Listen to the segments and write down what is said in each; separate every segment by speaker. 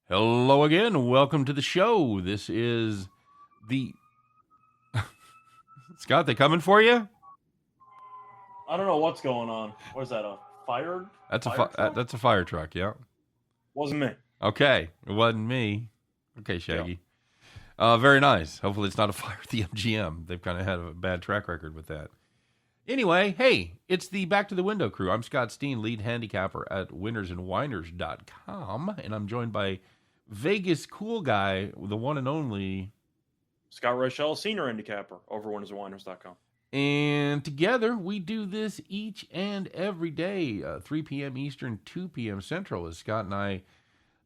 Speaker 1: Hello again. Welcome to the show. This is the Scott. They coming for you?
Speaker 2: I don't know what's going on. What is that? A fire?
Speaker 1: That's
Speaker 2: Fire truck?
Speaker 1: that's a fire truck. Yeah.
Speaker 2: Wasn't me.
Speaker 1: Okay. It wasn't me. Okay, Shaggy. Very nice. Hopefully, it's not a fire at the MGM. They've kind of had a bad track record with that. Anyway, hey, it's the Back to the Window crew. I'm Scott Steen, lead handicapper at winnersandwhiners.com, and I'm joined by Vegas cool guy, the one and only
Speaker 2: Scott Rochelle, senior handicapper over winnersandwhiners.com.
Speaker 1: And together, we do this each and every day, 3 p.m. Eastern, 2 p.m. Central, as Scott and I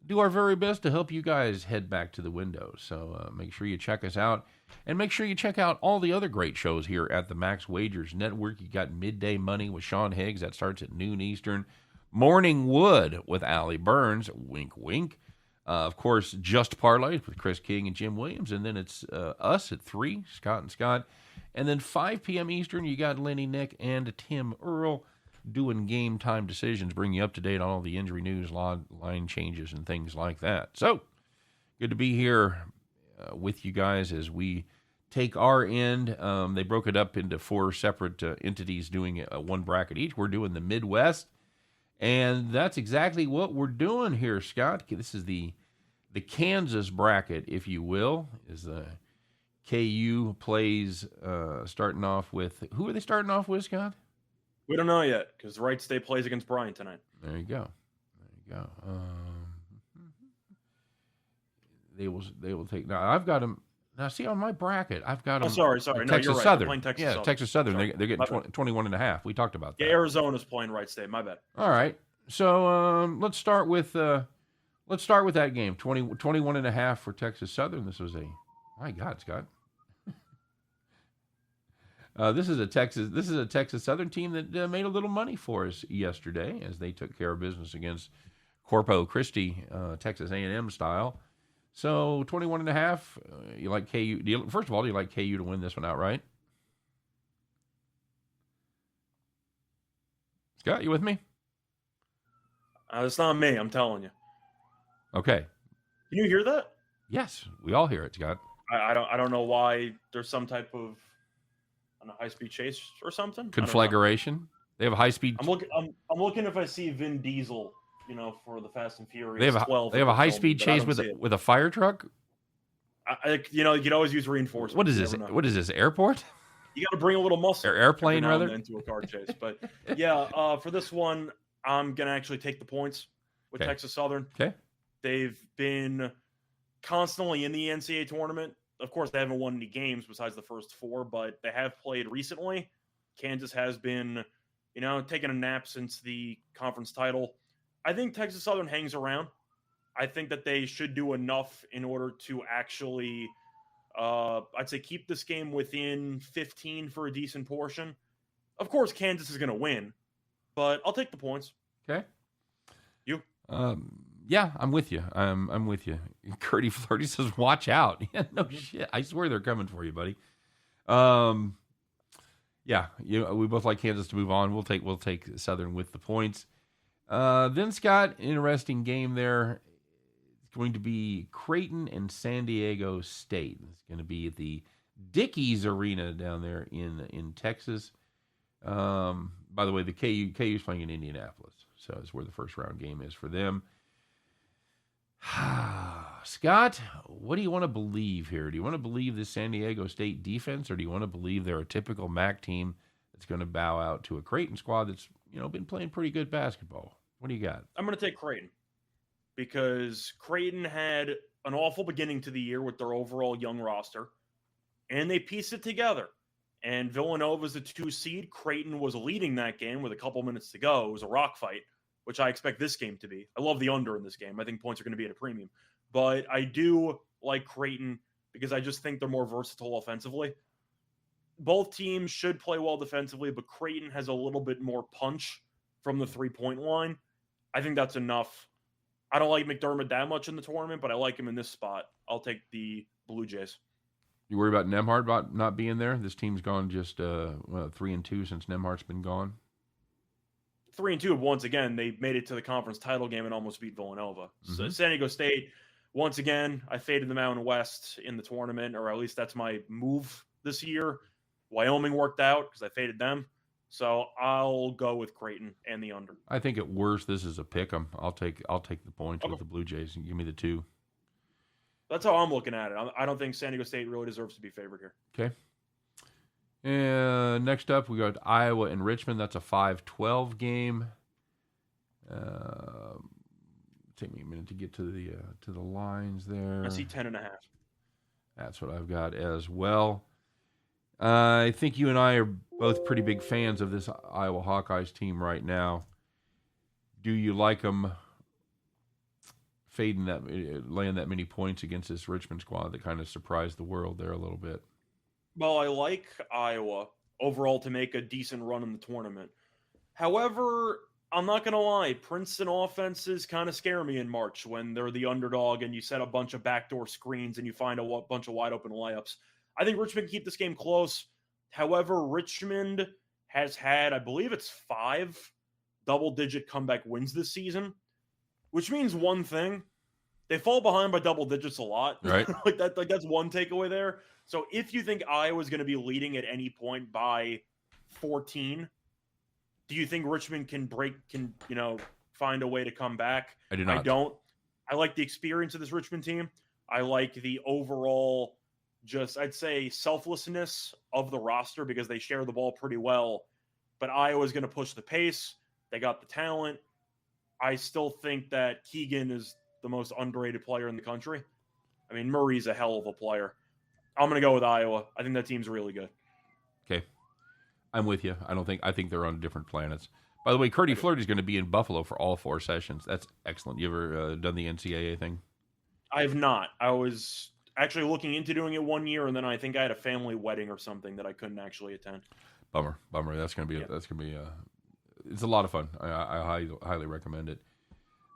Speaker 1: do our very best to help you guys head back to the window. So make sure you check us out. And make sure you check out all the other great shows here at the Max Wagers Network. You got Midday Money with Sean Higgs. That starts at noon Eastern. Morning Wood with Allie Burns. Wink, wink. Of course, Just Parlays with Chris King and Jim Williams. And then it's us at 3, Scott and Scott. And then 5 p.m. Eastern, you got Lenny Nick and Tim Earl doing game time decisions, bring you up to date on all the injury news, line changes, and things like that. So, good to be here with you guys as we take our end. They broke it up into 4 separate entities doing one bracket each. We're doing the Midwest, and that's exactly what we're doing here, Scott. This is the Kansas bracket, if you will, is the KU plays starting off with, who are they starting off with, Scott?
Speaker 2: We don't know yet because Wright State plays against Bryant tonight.
Speaker 1: There you go. They will take. Now I've got them. Now see on my bracket, I've got them.
Speaker 2: Oh, sorry. No,
Speaker 1: Texas
Speaker 2: you're right.
Speaker 1: Southern.
Speaker 2: They're playing Texas Southern.
Speaker 1: Texas Southern.
Speaker 2: Sorry.
Speaker 1: They're getting 21.5. We talked about that.
Speaker 2: Yeah, Arizona's playing Wright State. My bad.
Speaker 1: All right. So let's start with that game. 21.5 for Texas Southern. This was my God, Scott. This is a Texas Southern team that made a little money for us yesterday as they took care of business against Corpus Christi, Texas A&M style. So 21.5. You like KU? First of all, do you like KU to win this one outright? Scott, you with me?
Speaker 2: It's not me. I'm telling you.
Speaker 1: Okay.
Speaker 2: Can you hear that?
Speaker 1: Yes, we all hear it, Scott.
Speaker 2: I don't know why there's some type of high-speed chase or something.
Speaker 1: Conflagration. They have a high-speed.
Speaker 2: I'm looking if I see Vin Diesel, for the Fast and Furious.
Speaker 1: They have a high-speed chase with a fire truck.
Speaker 2: You could always use reinforcements.
Speaker 1: What is this? What is this? Airport?
Speaker 2: You got to bring a little muscle.
Speaker 1: Airplane rather
Speaker 2: into a car chase. But yeah, for this one, I'm gonna actually take the points with Texas Southern.
Speaker 1: Okay.
Speaker 2: They've been constantly in the NCAA tournament. Of course, they haven't won any games besides the first 4, but they have played recently. Kansas has been, taking a nap since the conference title. I think Texas Southern hangs around. I think that they should do enough in order to actually, I'd say, keep this game within 15 for a decent portion. Of course, Kansas is going to win, but I'll take the points.
Speaker 1: Okay.
Speaker 2: You?
Speaker 1: Yeah, I'm with you. I'm with you. Curdy Flirty says, "Watch out!" Yeah, no shit. I swear they're coming for you, buddy. Yeah, we both like Kansas to move on. We'll take Southern with the points. Then Scott, interesting game there. It's going to be Creighton and San Diego State. It's going to be at the Dickies Arena down there in Texas. By the way, the KU is playing in Indianapolis, so it's where the first round game is for them. Scott, what do you want to believe here? Do you want to believe this San Diego State defense, or do you want to believe they're a typical MAC team that's going to bow out to a Creighton squad that's been playing pretty good basketball? What do you got?
Speaker 2: I'm going to take Creighton because Creighton had an awful beginning to the year with their overall young roster, and they pieced it together. And Villanova's the 2 seed. Creighton was leading that game with a couple minutes to go. It was a rock fight, which I expect this game to be. I love the under in this game. I think points are going to be at a premium. But I do like Creighton because I just think they're more versatile offensively. Both teams should play well defensively, but Creighton has a little bit more punch from the 3-point line. I think that's enough. I don't like McDermott that much in the tournament, but I like him in this spot. I'll take the Blue Jays.
Speaker 1: You worry about Nembhard not being there? This team's gone just 3-2 since Nembhard's been gone.
Speaker 2: 3-2. Once again, they made it to the conference title game and almost beat Villanova.
Speaker 1: Mm-hmm.
Speaker 2: So San Diego State, Once again, I faded the Mountain West in the tournament, or at least that's my move this year. Wyoming worked out because I faded them. So I'll go with Creighton and the under.
Speaker 1: I think at worst this is a pick 'em. I'll take the points
Speaker 2: Okay.
Speaker 1: with the Blue Jays and give me the 2.
Speaker 2: That's how I'm looking at it. I don't think San Diego State really deserves to be favored here.
Speaker 1: Okay. And next up, we got Iowa and Richmond. That's a 5-12 game. Take me a minute to get to the lines there.
Speaker 2: I see 10.5.
Speaker 1: That's what I've got as well. I think you and I are both pretty big fans of this Iowa Hawkeyes team right now. Do you like them laying that many points against this Richmond squad that kind of surprised the world there a little bit?
Speaker 2: Well, I like Iowa overall to make a decent run in the tournament. However, I'm not going to lie, Princeton offenses kind of scare me in March when they're the underdog and you set a bunch of backdoor screens and you find a bunch of wide open layups. I think Richmond can keep this game close. However, Richmond has had, I believe it's 5 double-digit comeback wins this season, which means one thing. They fall behind by double digits a lot.
Speaker 1: Right.
Speaker 2: That's one takeaway there. So if you think Iowa's going to be leading at any point by 14, do you think Richmond can find a way to come back?
Speaker 1: I do not.
Speaker 2: I don't. I like the experience of this Richmond team. I like the overall, I'd say, selflessness of the roster because they share the ball pretty well. But Iowa's going to push the pace. They got the talent. I still think that Keegan is the most underrated player in the country. I mean, Murray's a hell of a player. I'm going to go with Iowa. I think that team's really good.
Speaker 1: Okay. I'm with you. I think they're on different planets. By the way, Curdy Flaherty's going to be in Buffalo for all 4 sessions. That's excellent. You ever done the NCAA thing?
Speaker 2: I have not. I was actually looking into doing it one year, and then I think I had a family wedding or something that I couldn't actually attend.
Speaker 1: Bummer. That's going to be it's a lot of fun. I highly recommend it.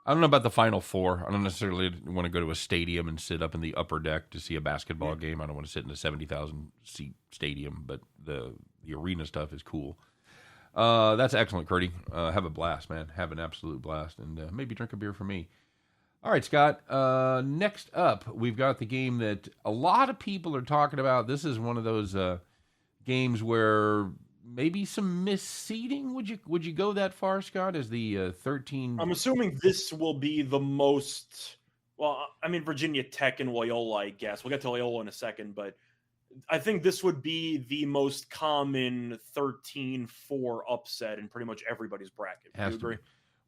Speaker 1: I don't know about the Final Four. I don't necessarily want to go to a stadium and sit up in the upper deck to see a basketball game. I don't want to sit in a 70,000 seat stadium, but the arena stuff is cool. That's excellent, Curdy. Have a blast, man. Have an absolute blast, and maybe drink a beer for me. All right, Scott. Next up, we've got the game that a lot of people are talking about. This is one of those games where maybe some misseeding. Would you go that far, Scott? As the 13?
Speaker 2: I'm assuming this will be the most. Well, I mean, Virginia Tech and Loyola, I guess. We'll get to Loyola in a second, but I think this would be the most common 13-4 upset in pretty much everybody's bracket. Do you agree?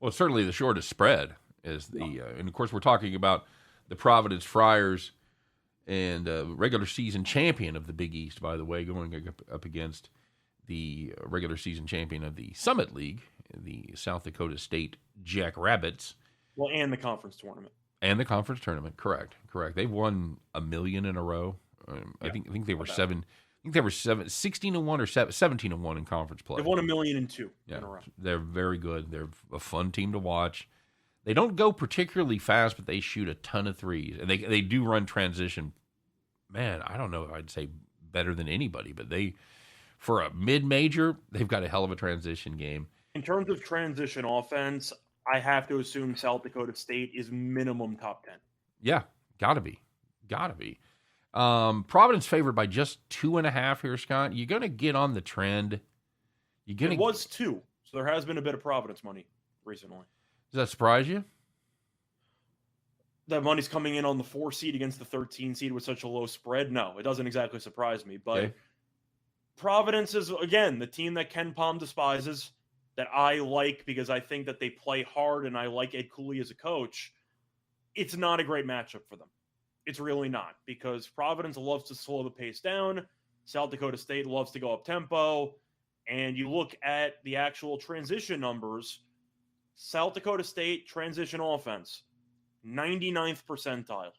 Speaker 1: Well, certainly the shortest spread is the, and of course we're talking about the Providence Friars and regular season champion of the Big East, by the way, going up against the regular season champion of the Summit League, the South Dakota State Jackrabbits.
Speaker 2: Well, and the conference tournament.
Speaker 1: Correct. They've won $1 million in a row. I think they were 16-1 or 17-1 in conference play.
Speaker 2: They've won $1.2 million in a row.
Speaker 1: They're very good. They're a fun team to watch. They don't go particularly fast, but they shoot a ton of threes, and they do run transition. Man, I don't know if I'd say better than anybody, but for a mid-major, they've got a hell of a transition game.
Speaker 2: In terms of transition offense, I have to assume South Dakota State is minimum top 10.
Speaker 1: Yeah, gotta be. Providence favored by just 2.5 here, Scott. You're going to get on the trend.
Speaker 2: It was 2, so there has been a bit of Providence money recently.
Speaker 1: Does that surprise you?
Speaker 2: That money's coming in on the 4 seed against the 13 seed with such a low spread? No, it doesn't exactly surprise me. But Providence is, again, the team that Ken Palm despises, that I like because I think that they play hard and I like Ed Cooley as a coach. It's not a great matchup for them. It's really not, because Providence loves to slow the pace down. South Dakota State loves to go up tempo. And you look at the actual transition numbers, South Dakota State transition offense, 99th percentile.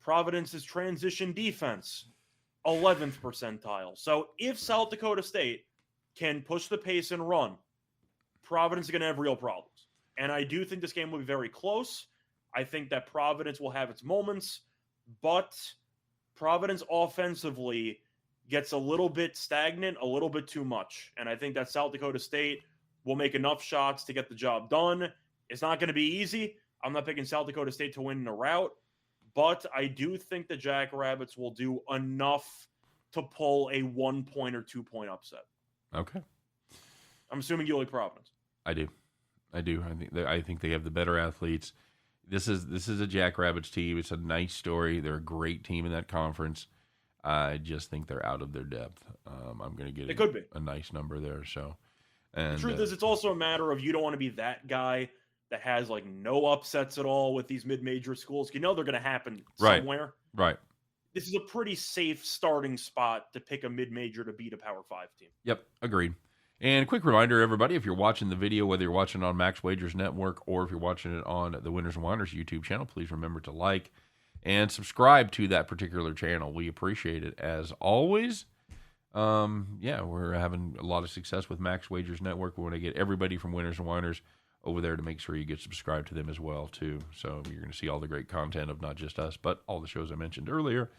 Speaker 2: Providence's transition defense, 11th percentile. So if South Dakota State can push the pace and run, Providence is going to have real problems. And I do think this game will be very close. I think that Providence will have its moments, but Providence offensively gets a little bit stagnant, a little bit too much. And I think that South Dakota State will make enough shots to get the job done. It's not going to be easy. I'm not picking South Dakota State to win in a rout, but I do think the Jackrabbits will do enough to pull a 1 point or 2 point upset.
Speaker 1: Okay.
Speaker 2: I'm assuming you like Providence.
Speaker 1: I do. I think they have the better athletes. This is a Jackrabbits team. It's a nice story. They're a great team in that conference. I just think they're out of their depth. I'm going to get a nice number there. So, and
Speaker 2: the truth is, it's also a matter of you don't want to be that guy that has like no upsets at all with these mid-major schools. You know they're going to happen somewhere.
Speaker 1: Right.
Speaker 2: This is a pretty safe starting spot to pick a mid-major to beat a Power 5 team.
Speaker 1: Yep, agreed. And quick reminder, everybody, if you're watching the video, whether you're watching it on Max Wagers Network or if you're watching it on the Winners and Wonders YouTube channel, please remember to like and subscribe to that particular channel. We appreciate it as always. We're having a lot of success with Max Wagers Network. We want to get everybody from Winners and Wonders over there to make sure you get subscribed to them as well, too. So you're going to see all the great content of not just us, but all the shows I mentioned earlier.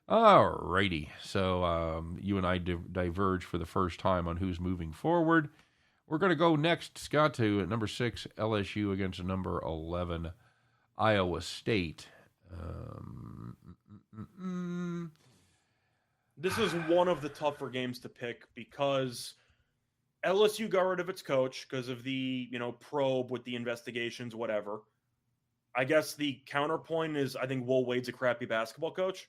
Speaker 1: All righty. So you and I diverge for the first time on who's moving forward. We're going to go next, Scott, to number 6, LSU against number 11, Iowa State.
Speaker 2: This is one of the tougher games to pick because LSU got rid of its coach because of the, probe with the investigations, whatever. I guess the counterpoint is I think Will Wade's a crappy basketball coach.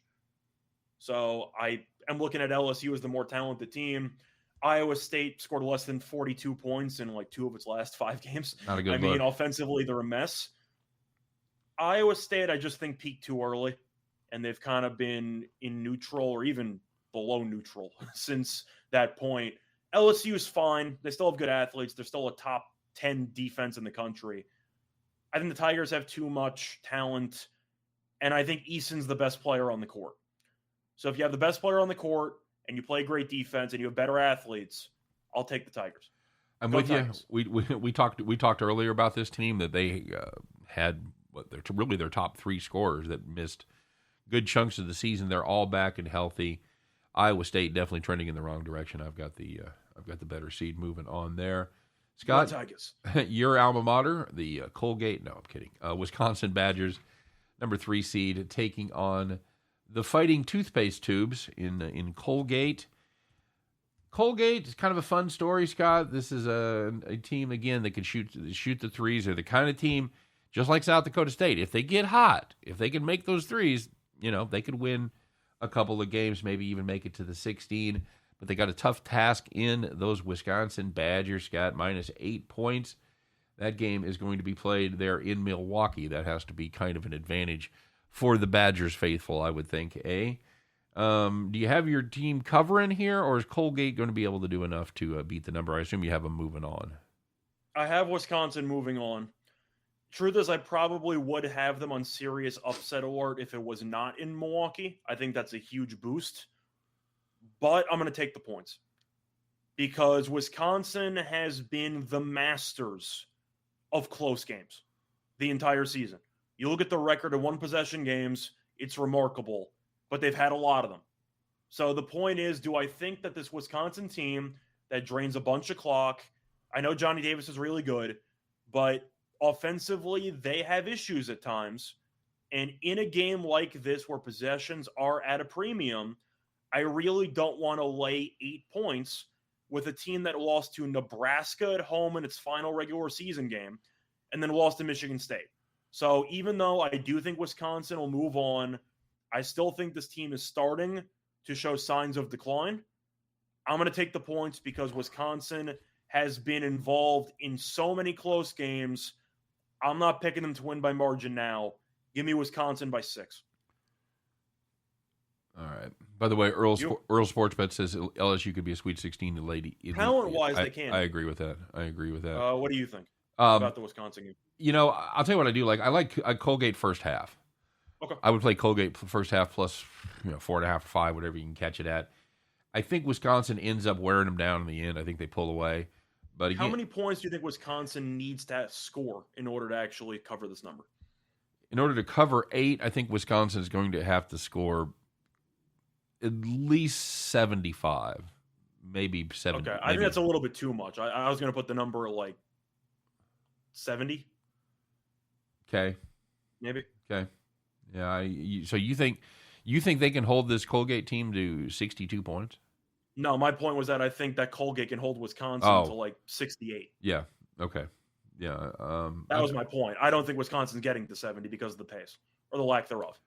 Speaker 2: So I am looking at LSU as the more talented team. Iowa State scored less than 42 points in like 2 of its last 5 games.
Speaker 1: Not a good look.
Speaker 2: Offensively, they're a mess. Iowa State, I just think peaked too early, and they've kind of been in neutral or even below neutral since that point. LSU is fine. They still have good athletes. They're still a top 10 defense in the country. I think the Tigers have too much talent, and I think Eason's the best player on the court. So if you have the best player on the court and you play great defense and you have better athletes, I'll take the Tigers.
Speaker 1: I'm with you. We talked earlier about this team that they had their top 3 scorers that missed good chunks of the season. They're all back and healthy. Iowa State definitely trending in the wrong direction. I've got the better seed moving on there. Scott, your alma mater, the Colgate. No, I'm kidding. Wisconsin Badgers, number 3 seed, taking on the Fighting Toothpaste Tubes in Colgate. Colgate is kind of a fun story, Scott. This is a team, again, that can shoot the threes. They're the kind of team, just like South Dakota State, if they get hot, if they can make those threes, they could win a couple of games, maybe even make it to the 16. But they got a tough task in those Wisconsin Badgers, Scott, minus 8 points. That game is going to be played there in Milwaukee. That has to be kind of an advantage for the Badgers faithful, I would think, eh? Do you have your team covering here, or is Colgate going to be able to do enough to beat the number? I assume you have them moving on.
Speaker 2: I have Wisconsin moving on. Truth is, I probably would have them on serious upset alert if it was not in Milwaukee. I think that's a huge boost. But I'm going to take the points because Wisconsin has been the masters of close games the entire season. You look at the record of 1-possession games, it's remarkable, but they've had a lot of them. So the point is, do I think that this Wisconsin team that drains a bunch of clock, I know Johnny Davis is really good, but offensively, they have issues at times. And in a game like this where possessions are at a premium, I really don't want to lay 8 points with a team that lost to Nebraska at home in its final regular season game and then lost to Michigan State. So even though I do think Wisconsin will move on, I still think this team is starting to show signs of decline. I'm going to take the points because Wisconsin has been involved in so many close games. I'm not picking them to win by margin now. Give me Wisconsin by 6.
Speaker 1: All right. By the way, Earl Sportsbet says LSU could be a Sweet 16 lady.
Speaker 2: Talent-wise, they can.
Speaker 1: I agree with that.
Speaker 2: What do you think about the Wisconsin game?
Speaker 1: I'll tell you what I do. I like Colgate first half.
Speaker 2: Okay.
Speaker 1: I would play Colgate first half plus 4.5 or 5, whatever you can catch it at. I think Wisconsin ends up wearing them down in the end. I think they pull away. But again,
Speaker 2: how many points do you think Wisconsin needs to score in order to actually cover this number?
Speaker 1: In order to cover 8, I think Wisconsin is going to have to score at least 75, maybe 70.
Speaker 2: Okay, I think that's a little bit too much. I was going to put the number at like 70.
Speaker 1: Okay.
Speaker 2: Maybe.
Speaker 1: Okay. Yeah. So you think they can hold this Colgate team to 62 points?
Speaker 2: No, my point was that I think that Colgate can hold Wisconsin to
Speaker 1: Oh,
Speaker 2: like 68.
Speaker 1: yeah. Okay. Yeah.
Speaker 2: That was my point. I don't think Wisconsin's getting to 70 because of the pace or the lack thereof.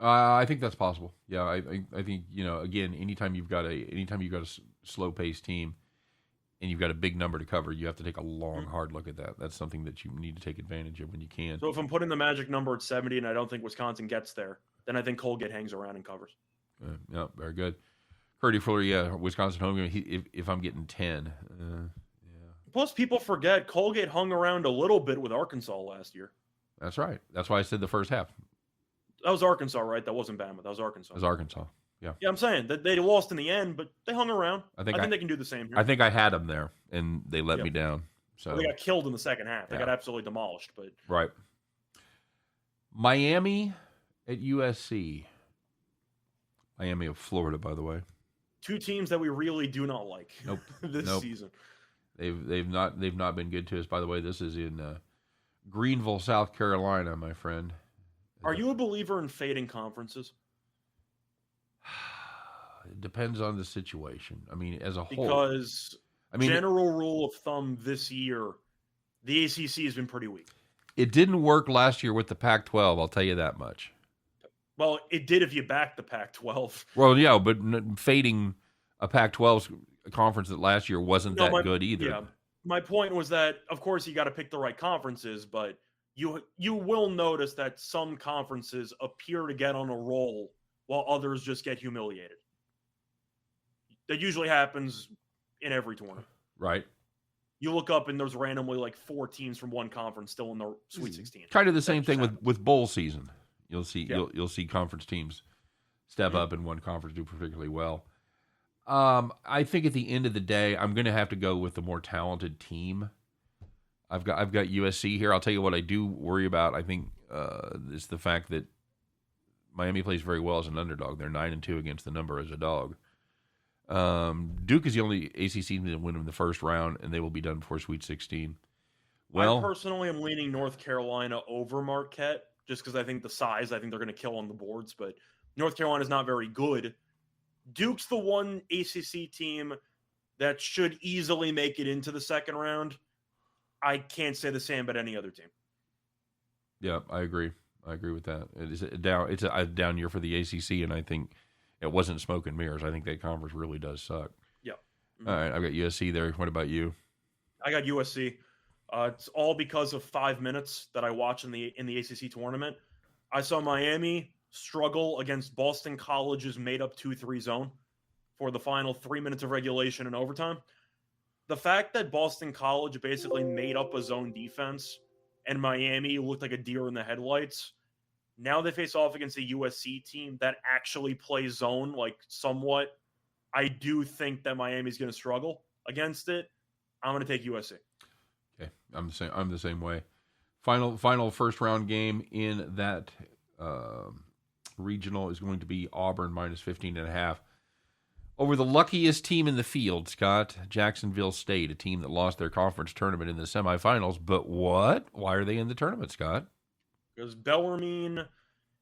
Speaker 1: I think that's possible. Yeah. I think, again, anytime you've got a slow paced team and you've got a big number to cover, you have to take a long, hard look at that. That's something that you need to take advantage of when you can.
Speaker 2: So if I'm putting the magic number at 70 and I don't think Wisconsin gets there, then I think Colgate hangs around and covers.
Speaker 1: Yeah, very good. Curdy Fuller, yeah, Wisconsin home game. If I'm getting 10, yeah.
Speaker 2: Plus, people forget Colgate hung around a little bit with Arkansas last year.
Speaker 1: That's right. That's why I said the first half.
Speaker 2: That was Arkansas, right? That wasn't Bama. That was Arkansas.
Speaker 1: It was Arkansas. Yeah.
Speaker 2: Yeah, I'm saying that they lost in the end, but they hung around. I think they can do the same here.
Speaker 1: I think I had them there, and they let me down. So
Speaker 2: they got killed in the second half. They got absolutely demolished. But
Speaker 1: right. Miami at USC. Miami of Florida, by the way.
Speaker 2: Two teams that we really do not like.
Speaker 1: Nope.
Speaker 2: this season.
Speaker 1: They've not been good to us. By the way, this is in Greenville, South Carolina, my friend.
Speaker 2: Are you a believer in fading conferences?
Speaker 1: It depends on the situation. I mean, as a whole.
Speaker 2: Because general rule of thumb this year, the ACC has been pretty weak. It
Speaker 1: didn't work last year with the Pac-12, I'll tell you that much.
Speaker 2: Well, it did if you backed the Pac-12.
Speaker 1: Well, yeah, but fading a Pac-12 conference that last year wasn't good either.
Speaker 2: Yeah, my point was that, of course, you got to pick the right conferences, but you will notice that some conferences appear to get on a roll while others just get humiliated. That usually happens in every tournament.
Speaker 1: Right.
Speaker 2: You look up and there's randomly like 4 teams from one conference still in the Sweet 16.
Speaker 1: Kind of the same thing with bowl season. You'll see you'll see conference teams step up and one conference do particularly well. I think at the end of the day, I'm going to have to go with the more talented team. I've got USC here. I'll tell you what I do worry about. I think is the fact that Miami plays very well as an underdog. They're 9-2 against the number as a dog. Duke is the only ACC team to win in the first round, and they will be done before Sweet 16. Well,
Speaker 2: I personally am leaning North Carolina over Marquette just because I think the size, I think they're going to kill on the boards, but North Carolina is not very good. Duke's the one ACC team that should easily make it into the second round. I can't say the same about any other team.
Speaker 1: Yeah, I agree. I agree with that. It's a down year for the ACC, and I think it wasn't smoke and mirrors. I think that conference really does suck.
Speaker 2: Yeah.
Speaker 1: Mm-hmm. All right, I've got USC there. What about you?
Speaker 2: I got USC. It's all because of 5 minutes that I watched in the ACC tournament. I saw Miami struggle against Boston College's made-up 2-3 zone for the final 3 minutes of regulation and overtime. The fact that Boston College basically made up a zone defense and Miami looked like a deer in the headlights. Now they face off against a USC team that actually plays zone, like somewhat. I do think that Miami's going to struggle against it. I'm going to take USC.
Speaker 1: Okay, I'm the same way. Final first round game in that regional is going to be Auburn minus 15.5. Over the luckiest team in the field, Scott, Jacksonville State, a team that lost their conference tournament in the semifinals. But what? Why are they in the tournament, Scott?
Speaker 2: Because Bellarmine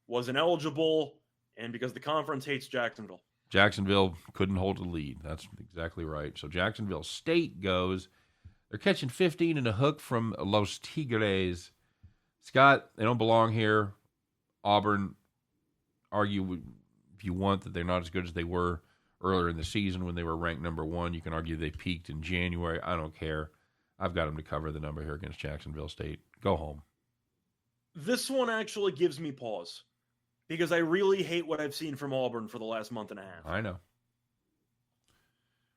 Speaker 2: was ineligible and because the conference hates Jacksonville.
Speaker 1: Jacksonville couldn't hold a lead. That's exactly right. So Jacksonville State goes. They're catching 15 in a hook from Los Tigres. Scott, they don't belong here. Auburn, argue if you want that they're not as good as they were earlier in the season when they were ranked number 1. You can argue they peaked in January. I don't care. I've got them to cover the number here against Jacksonville State. Go home.
Speaker 2: This one actually gives me pause because I really hate what I've seen from Auburn for the last month and a half.
Speaker 1: I know.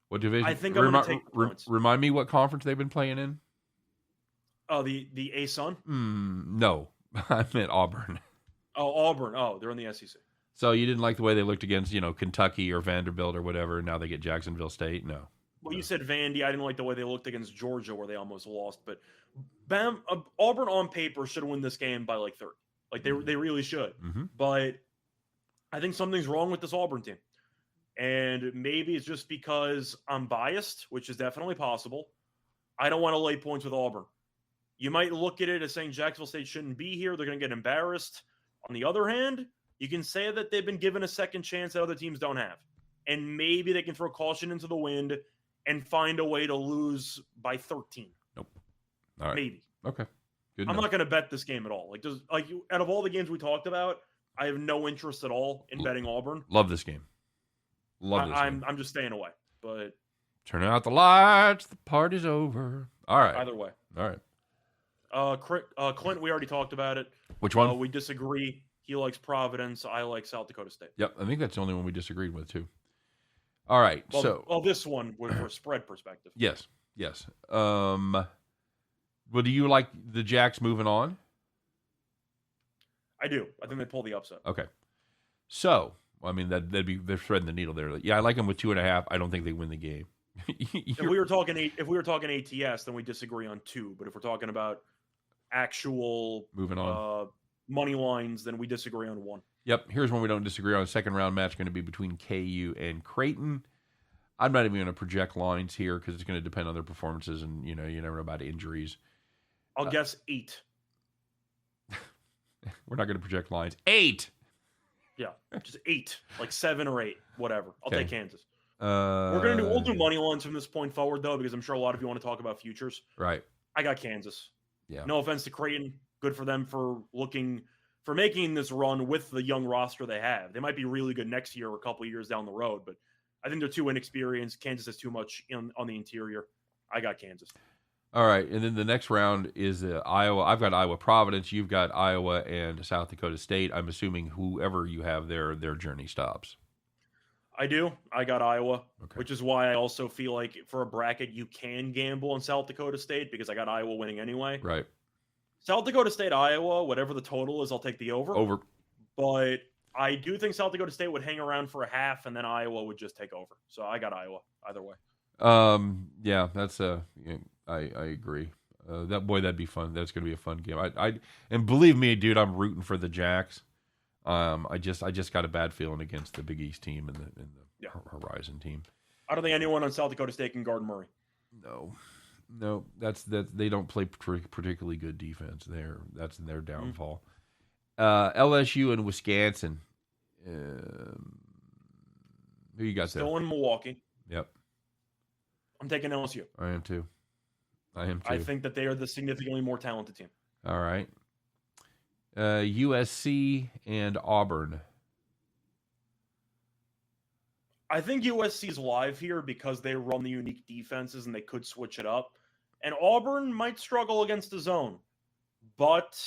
Speaker 1: What division?
Speaker 2: I think I'm going to take points.
Speaker 1: Remind me what conference they've been playing in?
Speaker 2: Oh, the A-Sun?
Speaker 1: No, I meant Auburn.
Speaker 2: Oh, Auburn. Oh, they're in the SEC.
Speaker 1: So you didn't like the way they looked against, Kentucky or Vanderbilt or whatever, and now they get Jacksonville State? No.
Speaker 2: Well, you said Vandy. I didn't like the way they looked against Georgia where they almost lost. But Auburn on paper should win this game by like 30. Like they really should.
Speaker 1: Mm-hmm.
Speaker 2: But I think something's wrong with this Auburn team. And maybe it's just because I'm biased, which is definitely possible. I don't want to lay points with Auburn. You might look at it as saying Jacksonville State shouldn't be here. They're going to get embarrassed. On the other hand, you can say that they've been given a second chance that other teams don't have. And maybe they can throw caution into the wind and find a way to lose by 13.
Speaker 1: Nope. All right.
Speaker 2: Maybe.
Speaker 1: Okay. Good
Speaker 2: I'm
Speaker 1: enough.
Speaker 2: not going to bet this game at all. Out of all the games we talked about, I have no interest at all in betting Auburn.
Speaker 1: Love this game.
Speaker 2: I'm just staying away. But
Speaker 1: turn out the lights. The party's over. All right.
Speaker 2: Either way.
Speaker 1: All right.
Speaker 2: Clint, we already talked about it.
Speaker 1: Which one?
Speaker 2: We disagree. He likes Providence. I like South Dakota State.
Speaker 1: Yep. I think that's the only one we disagreed with too. All right.
Speaker 2: This one for a spread perspective.
Speaker 1: Yes. Well, do you like the Jacks moving on?
Speaker 2: I do. I think they pull the upset.
Speaker 1: Okay. So, I mean, they're threading the needle there. Yeah, I like them with 2.5. I don't think they win the game.
Speaker 2: If we were talking ATS, then we disagree on 2. But if we're talking about actual
Speaker 1: moving on
Speaker 2: money lines, then we disagree on 1.
Speaker 1: Yep. Here's one we don't disagree on. Second round match going to be between KU and Creighton. I'm not even going to project lines here because it's going to depend on their performances, and you never know about injuries.
Speaker 2: I'll guess 8.
Speaker 1: We're not going to project lines. 8.
Speaker 2: Yeah, just 8, like 7 or 8, whatever. I'll take Kansas.
Speaker 1: We'll
Speaker 2: do money lines from this point forward though, because I'm sure a lot of you want to talk about futures.
Speaker 1: Right.
Speaker 2: I got Kansas.
Speaker 1: Yeah.
Speaker 2: No offense to Creighton, good for them for making this run with the young roster they have. They might be really good next year or a couple of years down the road, but I think they're too inexperienced. Kansas has too much on the interior. I got Kansas.
Speaker 1: All right, and then the next round is Iowa. I've got Iowa Providence. You've got Iowa and South Dakota State. I'm assuming whoever you have there, their journey stops.
Speaker 2: I do. I got Iowa, which is why I also feel like for a bracket you can gamble on South Dakota State because I got Iowa winning anyway.
Speaker 1: Right.
Speaker 2: South Dakota State, Iowa, whatever the total is, I'll take the over.
Speaker 1: Over.
Speaker 2: But I do think South Dakota State would hang around for a half, and then Iowa would just take over. So I got Iowa either way.
Speaker 1: Yeah, that's I agree. That'd be fun. That's gonna be a fun game. And believe me, dude, I'm rooting for the Jacks. I just got a bad feeling against the Big East team and the Horizon team.
Speaker 2: I don't think anyone on South Dakota State can guard Murray.
Speaker 1: No, that's they don't play particularly good defense. That's their downfall. LSU and Wisconsin. Who you got there?
Speaker 2: Still in Milwaukee.
Speaker 1: Yep.
Speaker 2: I'm taking LSU.
Speaker 1: I am too.
Speaker 2: I think that they are the significantly more talented team.
Speaker 1: All right. USC and Auburn.
Speaker 2: I think USC's live here because they run the unique defenses and they could switch it up. And Auburn might struggle against the zone, but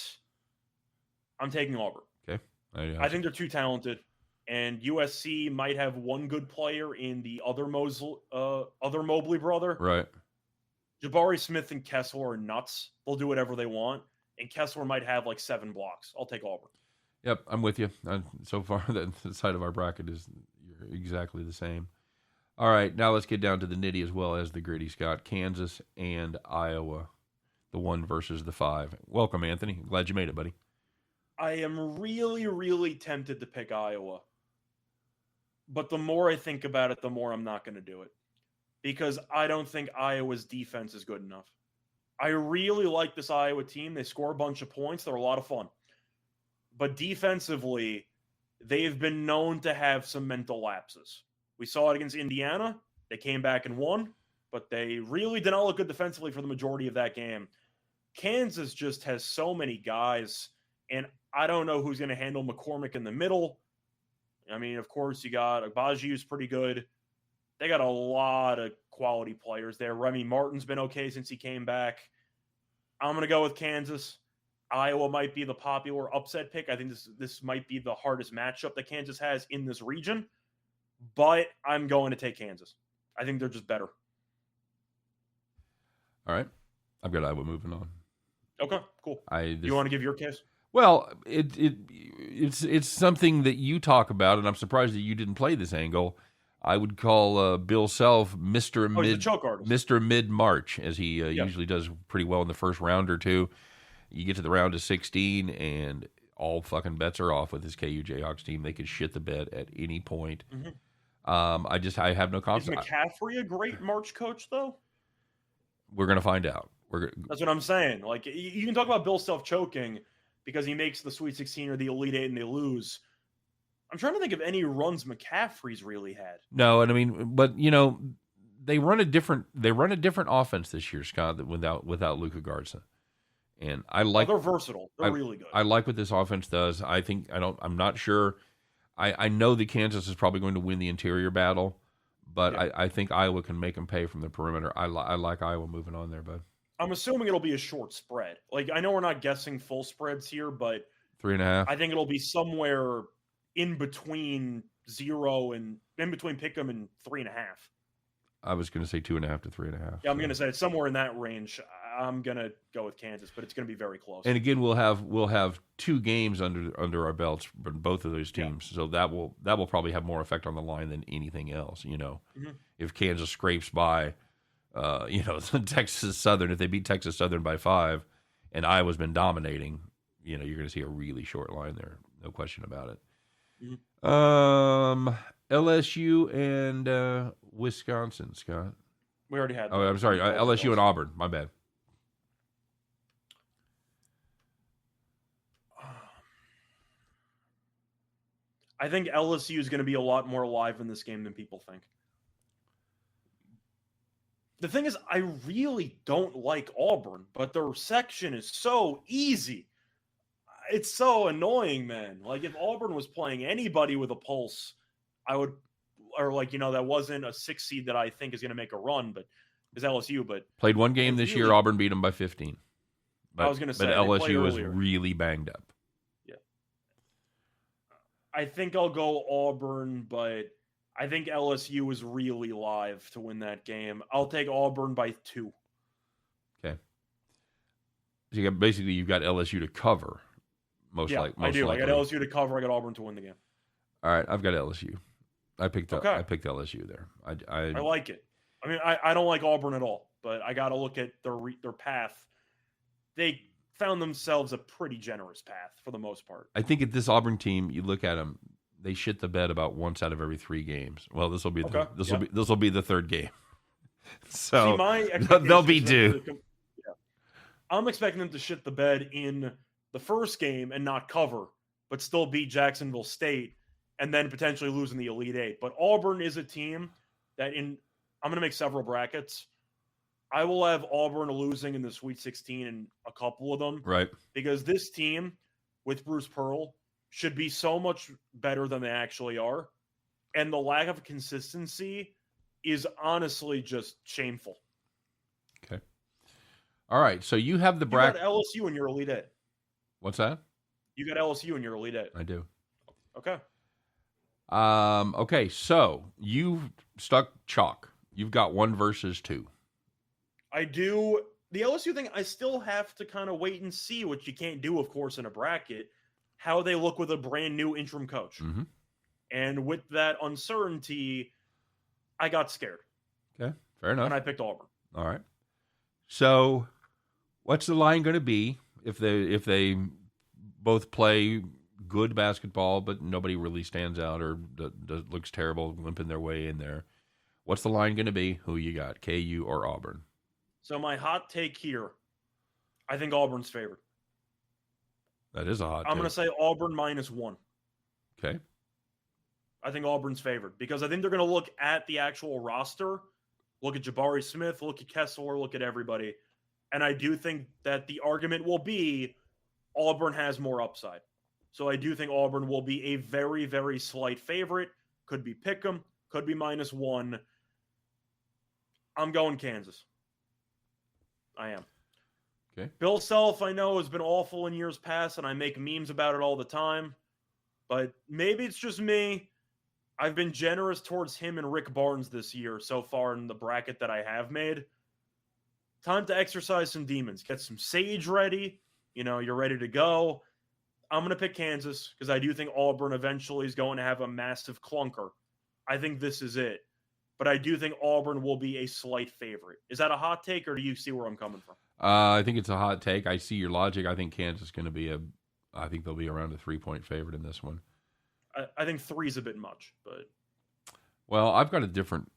Speaker 2: I'm taking Auburn.
Speaker 1: Okay.
Speaker 2: I think they're too talented. And USC might have one good player in the other Mobley brother.
Speaker 1: Right.
Speaker 2: Jabari Smith and Kessler are nuts. They'll do whatever they want. And Kessler might have like 7 blocks. I'll take Auburn.
Speaker 1: Yep, I'm with you. So far, the side of our bracket is exactly the same. All right, now let's get down to the nitty as well as the gritty, Scott. Kansas and Iowa, the 1 versus the 5. Welcome, Anthony. Glad you made it, buddy.
Speaker 2: I am really, really tempted to pick Iowa. But the more I think about it, the more I'm not going to do it. Because I don't think Iowa's defense is good enough. I really like this Iowa team. They score a bunch of points. They're a lot of fun. But defensively, they've been known to have some mental lapses. We saw it against Indiana. They came back and won, but they really did not look good defensively for the majority of that game. Kansas just has so many guys, and I don't know who's going to handle McCormick in the middle. I mean, of course, you got Agbaji's pretty good. They got a lot of quality players there. Remy Martin's been okay since he came back. I'm going to go with Kansas. Iowa might be the popular upset pick. I think this might be the hardest matchup that Kansas has in this region. But I'm going to take Kansas. I think they're just better.
Speaker 1: All right. I've got Iowa moving on.
Speaker 2: Okay, cool. You want to give your case?
Speaker 1: Well, it's something that you talk about, and I'm surprised that you didn't play this angle. I would call Bill Self Mr. Mid-March, as he usually does pretty well in the first round or two. You get to the round of 16, and all fucking bets are off with this KU Jayhawks team. They could shit the bed at any point. Mm-hmm. I have no confidence.
Speaker 2: Is McCaffrey a great March coach, though?
Speaker 1: We're going to find out.
Speaker 2: That's what I'm saying. Like, you can talk about Bill Self choking, because he makes the Sweet 16 or the Elite Eight and they lose. I'm trying to think of any runs McCaffrey's really had.
Speaker 1: No, and I mean, but they run a different offense this year, Scott, without Luka Garza. And I like
Speaker 2: they're versatile. They're really good.
Speaker 1: I like what this offense does. I'm not sure. I know that Kansas is probably going to win the interior battle, but yeah. I think Iowa can make them pay from the perimeter. I like Iowa moving on there, bud.
Speaker 2: I'm assuming it'll be a short spread. Like, I know we're not guessing full spreads here, but
Speaker 1: 3.5.
Speaker 2: I think it'll be somewhere in between 0 and in between Pick'em and 3.5.
Speaker 1: I was going to say 2.5 to 3.5.
Speaker 2: Yeah, I'm going to say it's somewhere in that range. I'm going to go with Kansas, but it's going to be very close.
Speaker 1: And again, we'll have 2 games under our belts for both of those teams, so that will probably have more effect on the line than anything else. If Kansas scrapes by, Texas Southern, if they beat Texas Southern by 5, and Iowa's been dominating, you're going to see a really short line there, no question about it. LSU and Wisconsin, Scott.
Speaker 2: We already had that.
Speaker 1: Oh, I'm sorry. LSU and Auburn. My bad.
Speaker 2: I think LSU is going to be a lot more alive in this game than people think. The thing is, I really don't like Auburn, but their section is so easy. It's so annoying, man. Like, if Auburn was playing anybody with a pulse, I would, or that wasn't a 6 seed that I think is going to make a run, but is LSU. But
Speaker 1: played one game this year. Auburn beat them by 15. But,
Speaker 2: I was going to say,
Speaker 1: but LSU was really banged up.
Speaker 2: Yeah, I think I'll go Auburn, but I think LSU is really live to win that game. I'll take Auburn by 2.
Speaker 1: Okay. So you've got LSU to cover. Most likely.
Speaker 2: I got LSU to cover. I got Auburn to win the game.
Speaker 1: All right, I've got LSU. I picked LSU there. I
Speaker 2: like it. I mean, I don't like Auburn at all, but I got to look at their path. They found themselves a pretty generous path for the most part.
Speaker 1: I think at this Auburn team, you look at them, they shit the bed about once out of every 3 games. Well, this will be this will be the 3rd game. So they'll be due.
Speaker 2: I'm expecting them to shit the bed in the first game and not cover, but still beat Jacksonville State and then potentially lose in the Elite Eight. But Auburn is a team that I'm going to make several brackets. I will have Auburn losing in the Sweet 16 in a couple of them.
Speaker 1: Right.
Speaker 2: Because this team with Bruce Pearl should be so much better than they actually are. And the lack of consistency is honestly just shameful.
Speaker 1: Okay. All right. So you have the bracket.
Speaker 2: You got LSU in your Elite Eight.
Speaker 1: What's that?
Speaker 2: You got LSU in your Elite Eight.
Speaker 1: I do.
Speaker 2: Okay.
Speaker 1: Okay. So you've stuck chalk. You've got 1 versus 2.
Speaker 2: I do. The LSU thing, I still have to kind of wait and see, which you can't do, of course, in a bracket, how they look with a brand new interim coach.
Speaker 1: Mm-hmm.
Speaker 2: And with that uncertainty, I got scared.
Speaker 1: Okay. Fair enough.
Speaker 2: And I picked Auburn.
Speaker 1: All right. So what's the line going to be if they both play good basketball, but nobody really stands out or looks terrible, limping their way in there? What's the line going to be? Who you got, KU or Auburn?
Speaker 2: So my hot take here, I think Auburn's favored.
Speaker 1: That is a hot take.
Speaker 2: I'm going to say Auburn -1.
Speaker 1: Okay.
Speaker 2: I think Auburn's favored because I think they're going to look at the actual roster, look at Jabari Smith, look at Kessler, look at everybody. And I do think that the argument will be Auburn has more upside. So I do think Auburn will be a very, very slight favorite. Could be pick'em, could be -1. I'm going Kansas. I am.
Speaker 1: Okay.
Speaker 2: Bill Self, I know, has been awful in years past, and I make memes about it all the time. But maybe it's just me. I've been generous towards him and Rick Barnes this year so far in the bracket that I have made. Time to exercise some demons. Get some sage ready. You're ready to go. I'm going to pick Kansas because I do think Auburn eventually is going to have a massive clunker. I think this is it. But I do think Auburn will be a slight favorite. Is that a hot take, or do you see where I'm coming from?
Speaker 1: I think it's a hot take. I see your logic. I think Kansas is going to be I think they'll be around a 3-point favorite in this one.
Speaker 2: I think 3 is a bit much, but.
Speaker 1: Well, I've got a different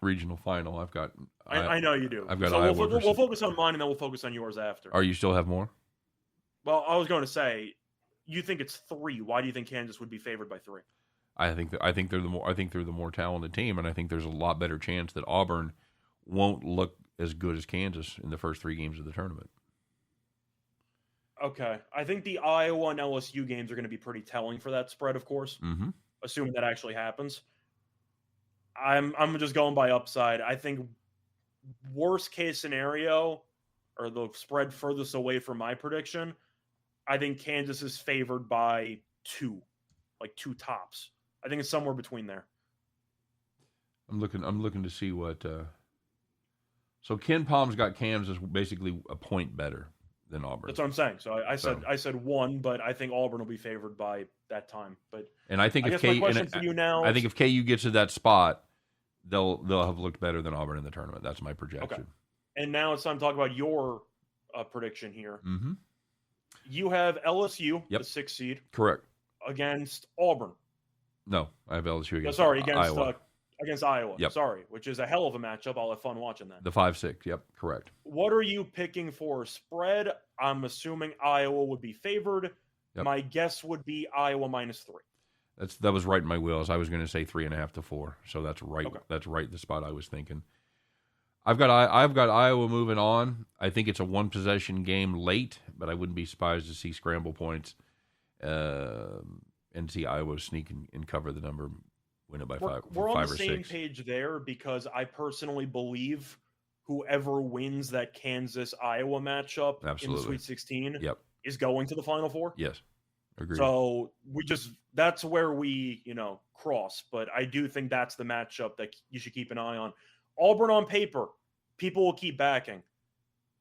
Speaker 1: regional final. I've got.
Speaker 2: I know you do.
Speaker 1: I've got.
Speaker 2: So
Speaker 1: Iowa
Speaker 2: we'll focus on mine, and then we'll focus on yours after.
Speaker 1: Are you still have more?
Speaker 2: Well, I was going to say, you think it's 3. Why do you think Kansas would be favored by 3?
Speaker 1: I think they're the more talented team, and I think there's a lot better chance that Auburn won't look as good as Kansas in the first 3 games of the tournament.
Speaker 2: Okay. I think the Iowa and LSU games are going to be pretty telling for that spread, of course,
Speaker 1: Mm-hmm.
Speaker 2: assuming that actually happens. I'm just going by upside. I think worst case scenario, or the spread furthest away from my prediction, I think Kansas is favored by 2, like 2 tops. I think it's somewhere between there.
Speaker 1: I'm looking to see what. So Ken Palm's got Kansas basically a point better than Auburn.
Speaker 2: That's what I'm saying. So I said 1, but I think Auburn will be favored by that time. But
Speaker 1: and I think
Speaker 2: I guess my question for you now,
Speaker 1: I think if KU gets to that spot, they'll have looked better than Auburn in the tournament. That's my projection.
Speaker 2: Okay. And now it's time to talk about your prediction here.
Speaker 1: Mm-hmm.
Speaker 2: You have LSU,
Speaker 1: Yep.
Speaker 2: the 6th seed,
Speaker 1: Correct.
Speaker 2: against Auburn.
Speaker 1: No, I have LSU against
Speaker 2: against
Speaker 1: Iowa.
Speaker 2: Against Iowa.
Speaker 1: Yep.
Speaker 2: Sorry, which is a hell of a matchup. I'll have fun watching that.
Speaker 1: The 5-6. Yep, correct.
Speaker 2: What are you picking for spread? I'm assuming Iowa would be favored.
Speaker 1: Yep.
Speaker 2: My guess would be Iowa -3.
Speaker 1: That was right in my wheels. I was going to say 3.5 to 4. So that's right.
Speaker 2: Okay.
Speaker 1: That's right. The spot I was thinking. I've got Iowa moving on. I think it's a 1-possession game late, but I wouldn't be surprised to see scramble points, and see Iowa sneak and cover the number, win it by
Speaker 2: We're
Speaker 1: 5
Speaker 2: on
Speaker 1: or
Speaker 2: the same
Speaker 1: 6.
Speaker 2: page there because I personally believe whoever wins that Kansas-Iowa matchup in the
Speaker 1: Absolutely.
Speaker 2: Sweet 16
Speaker 1: Yep.
Speaker 2: is going to the Final Four.
Speaker 1: Yes. Agreed.
Speaker 2: So that's where we, cross. But I do think that's the matchup that you should keep an eye on. Auburn on paper, people will keep backing.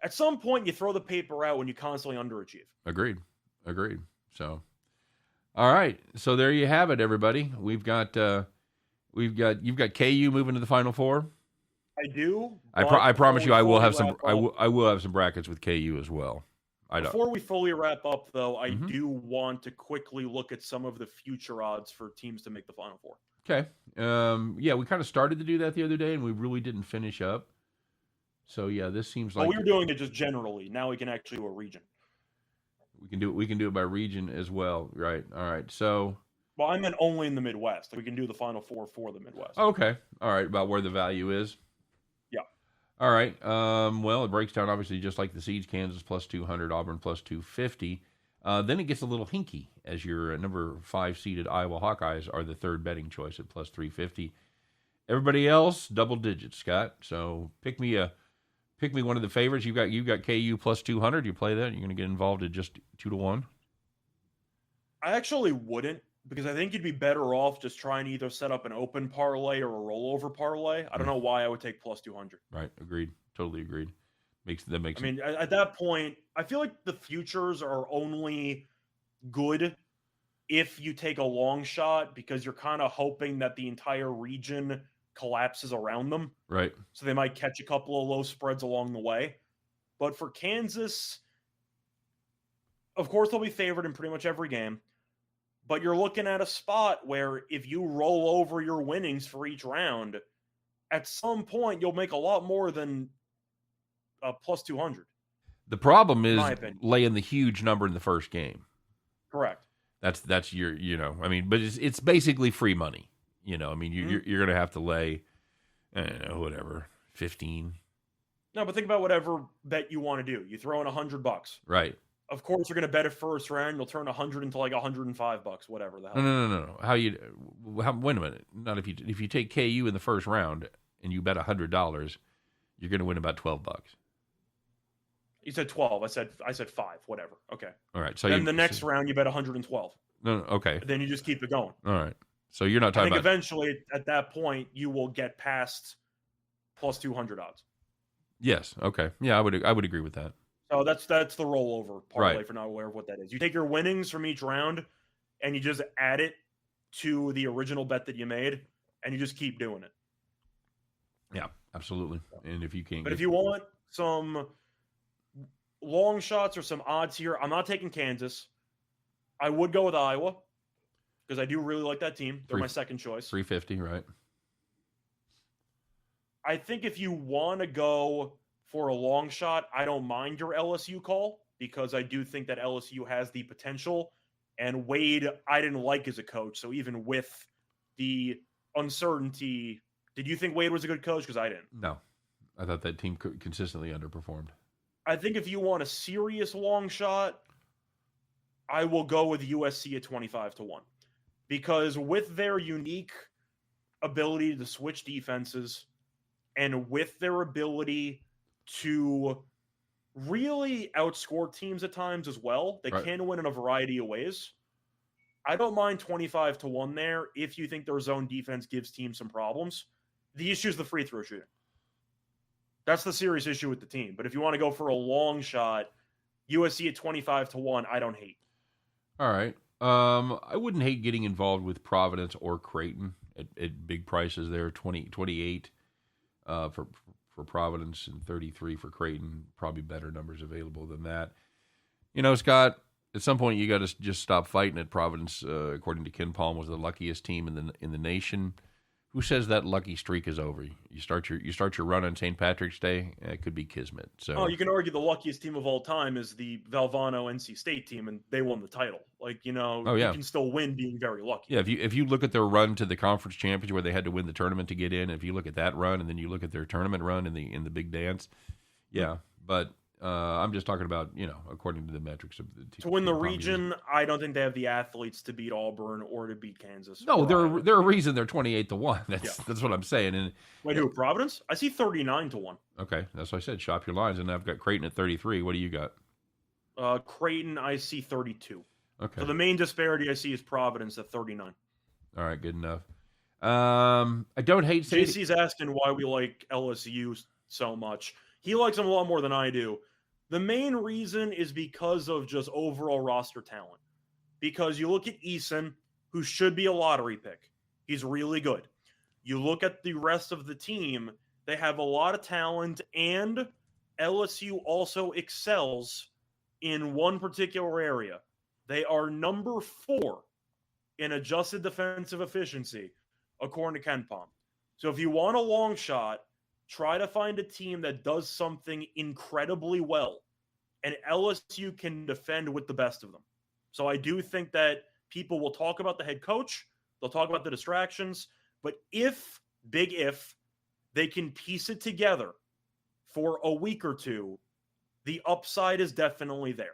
Speaker 2: At some point, you throw the paper out when you constantly underachieve.
Speaker 1: Agreed. So, all right. So there you have it, everybody. You've got KU moving to the Final Four.
Speaker 2: I do.
Speaker 1: I promise you, I will have some.
Speaker 2: I
Speaker 1: will have some brackets with KU as well.
Speaker 2: Before we fully wrap up, though, I
Speaker 1: Mhm.
Speaker 2: do want to quickly look at some of the future odds for teams to make the Final Four.
Speaker 1: Okay. Yeah, we kind of started to do that the other day, and we really didn't finish up. So yeah, this seems like
Speaker 2: we were doing it just generally. Now we can actually do a region.
Speaker 1: we can do it by region as well, right? All right. So.
Speaker 2: Well, I meant only in the Midwest. We can do the Final Four for the Midwest.
Speaker 1: Okay. All right. About where the value is.
Speaker 2: Yeah.
Speaker 1: All right. Well, it breaks down obviously just like the seeds: Kansas +200, Auburn +250. Then it gets a little hinky as your number 5 seeded Iowa Hawkeyes are the third betting choice at +350. Everybody else double digits, Scott. So pick me one of the favorites. You've got KU +200. You play that? You're going to get involved at just 2-1.
Speaker 2: I actually wouldn't, because I think you'd be better off just trying to either set up an open parlay or a rollover parlay. I don't know why I would take +200.
Speaker 1: Right. Agreed. Totally agreed.
Speaker 2: I mean, at that point, I feel like the futures are only good if you take a long shot, because you're kind of hoping that the entire region collapses around them.
Speaker 1: Right.
Speaker 2: So they might catch a couple of low spreads along the way. But for Kansas, of course, they'll be favored in pretty much every game. But you're looking at a spot where if you roll over your winnings for each round, at some point you'll make a lot more than +200.
Speaker 1: The problem is
Speaker 2: my opinion.
Speaker 1: laying the huge number in the first game.
Speaker 2: Correct.
Speaker 1: That's your, I mean, but it's basically free money. I mean, you're going to have to lay, I don't know, whatever, 15.
Speaker 2: No, but think about whatever bet you want to do. You throw in $100.
Speaker 1: Right.
Speaker 2: Of course, you're going to bet it first round. You'll turn 100 into like $105, whatever the hell.
Speaker 1: No. Wait a minute. Not if you take KU in the first round and you bet $100, you're going to win about $12.
Speaker 2: You said 12. I said 5. Whatever. Okay.
Speaker 1: All right. So
Speaker 2: then the next round you bet 112.
Speaker 1: No. Okay.
Speaker 2: Then you just keep it going.
Speaker 1: All right. So you're not talking
Speaker 2: I think
Speaker 1: about
Speaker 2: eventually at that point you will get past +200 odds.
Speaker 1: Yes. Okay. Yeah, I would agree with that.
Speaker 2: So that's the rollover parlay,
Speaker 1: Right.
Speaker 2: for not aware of what that is. You take your winnings from each round and you just add it to the original bet that you made, and you just keep doing it.
Speaker 1: Yeah, absolutely. And if you can't,
Speaker 2: But if you want some long shots or some odds here, I'm not taking Kansas. I would go with Iowa because I do really like that team. They're my second choice.
Speaker 1: 350, right?
Speaker 2: I think if you want to go for a long shot, I don't mind your LSU call. because I do think that LSU has the potential. And Wade, I didn't like as a coach. So even with the uncertainty, did you think Wade was a good coach? Because I didn't.
Speaker 1: No, I thought that team consistently underperformed.
Speaker 2: I think if you want a serious long shot, I will go with USC at 25-1. Because with their unique ability to switch defenses and with their ability to really outscore teams at times as well, they can win in a variety of ways. I don't mind 25-1 there if you think their zone defense gives teams some problems. The issue is the free throw shooting. That's the serious issue with the team. But if you want to go for a long shot, USC at 25-1, I don't hate.
Speaker 1: All right. I wouldn't hate getting involved with Providence or Creighton at big prices there, 28 for Providence and 33 for Creighton. Probably better numbers available than that. You know, Scott, at some point you got to just stop fighting at Providence. According to Ken Palm, was the luckiest team in the nation. Who says that lucky streak is over? You start your run on St. Patrick's Day, it could be kismet. So
Speaker 2: you can argue the luckiest team of all time is the Valvano NC State team, and they won the title. You can still win being very lucky.
Speaker 1: Yeah, if you look at their run to the conference championship where they had to win the tournament to get in, if you look at that run and then you look at their tournament run in the big dance, yeah. But I'm just talking about, according to the metrics of the team.
Speaker 2: To win the region, I don't think they have the athletes to beat Auburn or to beat Kansas.
Speaker 1: No, they're a reason they're 28-1. That's what I'm saying. And
Speaker 2: wait, who, Providence? I see 39-1.
Speaker 1: Okay, that's what I said. Shop your lines, and I've got Creighton at 33. What do you got?
Speaker 2: Creighton, I see 32.
Speaker 1: Okay.
Speaker 2: So the main disparity I see is Providence at 39.
Speaker 1: All right, good enough. I don't hate saying
Speaker 2: JC's asking why we like LSU so much. He likes them a lot more than I do. The main reason is because of just overall roster talent. Because you look at Eason, who should be a lottery pick. He's really good. You look at the rest of the team, they have a lot of talent, and LSU also excels in one particular area. They are number 4 in adjusted defensive efficiency, according to Ken Palm. So if you want a long shot, try to find a team that does something incredibly well, and LSU can defend with the best of them. So I do think that people will talk about the head coach, they'll talk about the distractions, but big if, they can piece it together for a week or two, the upside is definitely there.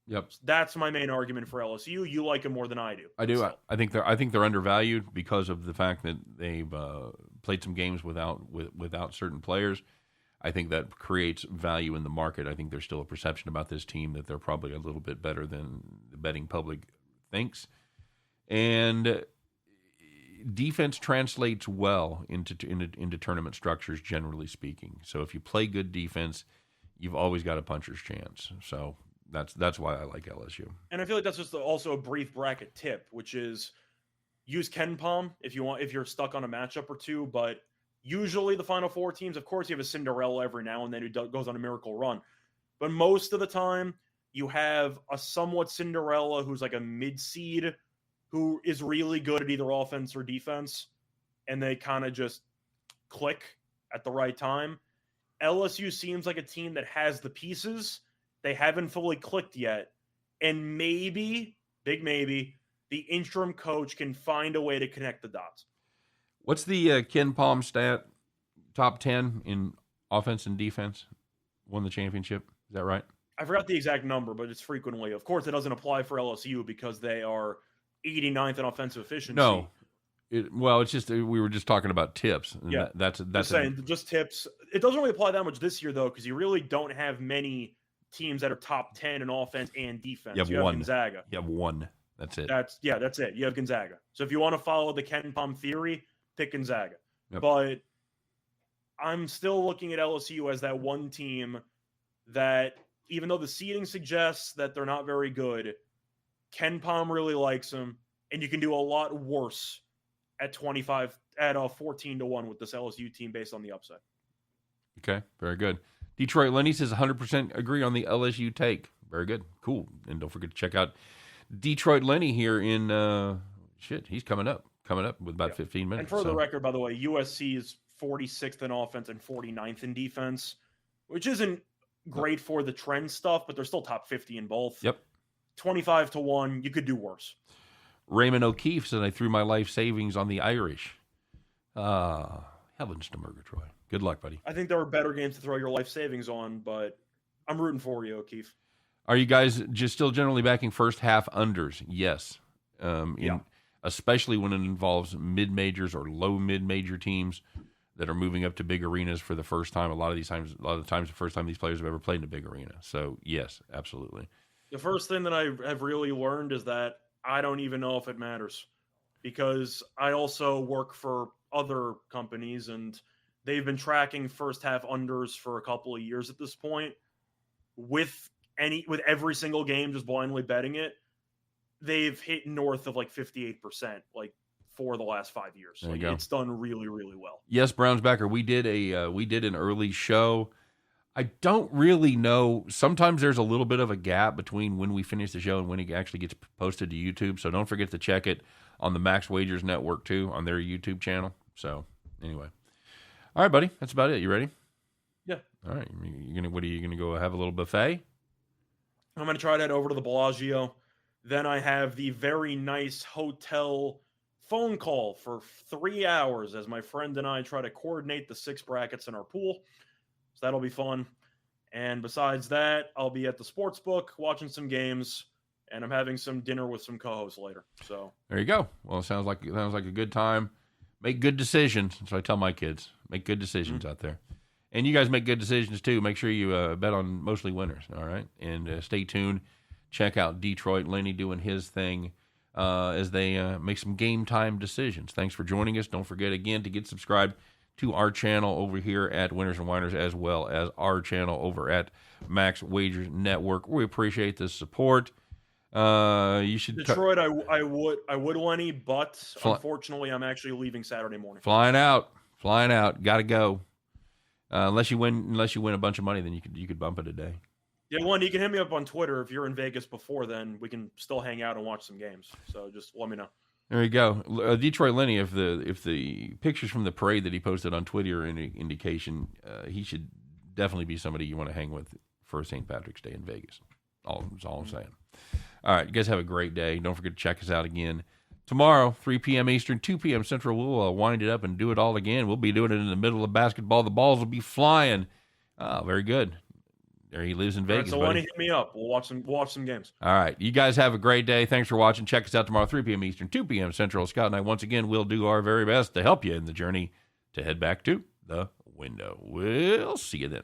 Speaker 1: Yep,
Speaker 2: that's my main argument for LSU. You like them more than I do.
Speaker 1: I do. So. I think they're undervalued because of the fact that they've played some games without certain players. I think that creates value in the market. I think there's still a perception about this team that they're probably a little bit better than the betting public thinks, and defense translates well into tournament structures, generally speaking. So if you play good defense, you've always got a puncher's chance. So. That's why I like LSU.
Speaker 2: And I feel like that's just also a brief bracket tip, which is use Ken Palm if you're stuck on a matchup or two. But usually the Final Four teams, of course, you have a Cinderella every now and then who goes on a miracle run. But most of the time, you have a somewhat Cinderella who's like a mid-seed who is really good at either offense or defense, and they kind of just click at the right time. LSU seems like a team that has the pieces. They haven't fully clicked yet. And maybe, big maybe, the interim coach can find a way to connect the dots.
Speaker 1: What's the Ken Palm stat? Top 10 in offense and defense? Won the championship. Is that right?
Speaker 2: I forgot the exact number, but it's frequently. Of course, it doesn't apply for LSU because they are 89th in offensive efficiency.
Speaker 1: No. It's just we were just talking about tips.
Speaker 2: Yeah.
Speaker 1: That's
Speaker 2: just tips. It doesn't really apply that much this year, though, because you really don't have many teams that are top 10 in offense and defense.
Speaker 1: You have one.
Speaker 2: Gonzaga.
Speaker 1: You have one. That's it.
Speaker 2: That's it. You have Gonzaga. So if you want to follow the Ken Palm theory, pick Gonzaga.
Speaker 1: Yep.
Speaker 2: But I'm still looking at LSU as that one team that, even though the seeding suggests that they're not very good, Ken Palm really likes them, and you can do a lot worse at 14-1 with this LSU team based on the upside.
Speaker 1: Okay, very good. Detroit Lenny says 100% agree on the LSU take. Very good. Cool. And don't forget to check out Detroit Lenny here in, he's coming up with about 15 minutes.
Speaker 2: And for the record, by the way, USC is 46th in offense and 49th in defense, which isn't great for the trend stuff, but they're still top 50 in both.
Speaker 1: Yep.
Speaker 2: 25-1, you could do worse.
Speaker 1: Raymond O'Keefe said, I threw my life savings on the Irish. Heavens to Murgatroyd. Good luck, buddy.
Speaker 2: I think there are better games to throw your life savings on, but I'm rooting for you, O'Keefe.
Speaker 1: Are you guys just still generally backing first half unders? Yes. Especially when it involves mid-majors or low mid-major teams that are moving up to big arenas for the first time. A lot of the times, the first time these players have ever played in a big arena. So, yes, absolutely.
Speaker 2: The first thing that I have really learned is that I don't even know if it matters, because I also work for other companies, and they've been tracking first half unders for a couple of years at this point. With every single game, just blindly betting it, they've hit north of like 58%, like for the last 5 years.
Speaker 1: There you go.
Speaker 2: It's done really, really well.
Speaker 1: Yes, Brownsbacker, we did an early show. I don't really know. Sometimes there's a little bit of a gap between when we finish the show and when it actually gets posted to YouTube. So don't forget to check it on the Max Wagers Network too, on their YouTube channel. So anyway, all right, buddy, that's about it. You ready?
Speaker 2: Yeah.
Speaker 1: All right. What are you gonna go have a little buffet?
Speaker 2: I'm gonna try to head over to the Bellagio. Then I have the very nice hotel phone call for 3 hours as my friend and I try to coordinate the 6 brackets in our pool. So that'll be fun. And besides that, I'll be at the sports book watching some games, and I'm having some dinner with some co-hosts later. So
Speaker 1: there you go. Well, it sounds like a good time. Make good decisions. That's what I tell my kids. Make good decisions out there. And you guys make good decisions too. Make sure you bet on mostly winners. All right. And stay tuned. Check out Detroit Lenny doing his thing as they make some game time decisions. Thanks for joining us. Don't forget again to get subscribed to our channel over here at Winners and Winers, as well as our channel over at Max Wagers Network. We appreciate the support. You should
Speaker 2: Detroit. I would Lenny, but unfortunately, I'm actually leaving Saturday morning.
Speaker 1: Flying out. Got to go. Unless you win a bunch of money, then you could bump it a day.
Speaker 2: Yeah, one, you can hit me up on Twitter if you're in Vegas before then. We can still hang out and watch some games. So just let me know.
Speaker 1: There you go. Detroit Lenny, if the pictures from the parade that he posted on Twitter are any indication, he should definitely be somebody you want to hang with for St. Patrick's Day in Vegas. That's all I'm saying. All right, you guys have a great day. Don't forget to check us out again tomorrow, 3 p.m. Eastern, 2 p.m. Central. We'll wind it up and do it all again. We'll be doing it in the middle of basketball. The balls will be flying. Very good. There he lives in Vegas.
Speaker 2: All right, so Lenny, hit me up. We'll watch some games.
Speaker 1: All right. You guys have a great day. Thanks for watching. Check us out tomorrow, 3 p.m. Eastern, 2 p.m. Central. Scott and I, once again, will do our very best to help you in the journey to head back to the window. We'll see you then.